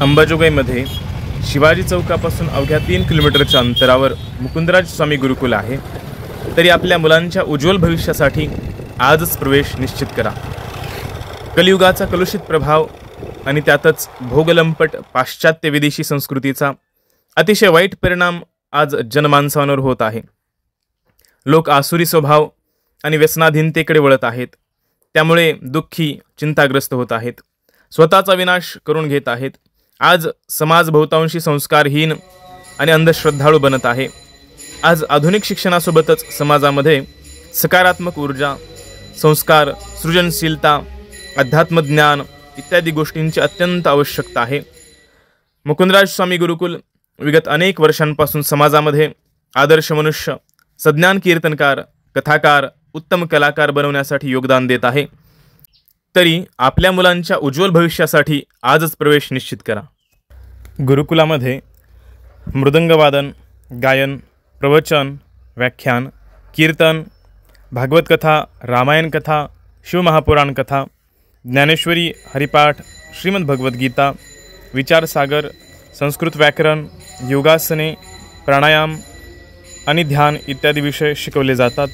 अंबाजोगाईमध्ये शिवाजी चौकापासून अवघ्या 3 किलोमीटरच्या अंतरावर मुकुंदराज स्वामी गुरुकुल आहे. तरी आपल्या मुलांच्या उज्ज्वल भविष्यासाठी आजच प्रवेश निश्चित करा. कलियुगाचा कलुषित प्रभाव आणि त्यातच भोगलंपट पाश्चात्य विदेशी संस्कृतीचा अतिशय वाईट परिणाम आज जनमानसांवर होत आहे. लोक आसुरी स्वभाव आणि व्यसनाधीनतेकडे वळत आहेत. त्यामुळे दुःखी, चिंताग्रस्त होत आहेत. स्वतःचा विनाश करून घेत आहेत. आज समाज बहुतांशी संस्कारहीन आणि अंधश्रद्धाळू बनत आहे. आज आधुनिक शिक्षणासोबतच समाजामध्ये सकारात्मक ऊर्जा, संस्कार, सृजनशीलता, अध्यात्मज्ञान इत्यादी गोष्टींची अत्यंत आवश्यकता आहे. मुकुंदराज स्वामी गुरुकुल विगत अनेक वर्षांपासून समाजामध्ये आदर्श मनुष्य, सज्ञान कीर्तनकार, कथाकार, उत्तम कलाकार बनवण्यासाठी योगदान देत आहे. तरी आपल्या मुलांच्या उज्ज्वल भविष्यासाठी आजच प्रवेश निश्चित करा. गुरुकुलामध्ये मृदंगवादन, गायन, प्रवचन, व्याख्यान, कीर्तन, भागवत कथा, रामायण कथा, शिवमहापुराण कथा, ज्ञानेश्वरी, हरिपाठ, श्रीमद भगवद्गीता, विचारसागर, संस्कृत व्याकरण, योगासने, प्राणायाम आणि ध्यान इत्यादी विषय शिकवले जातात.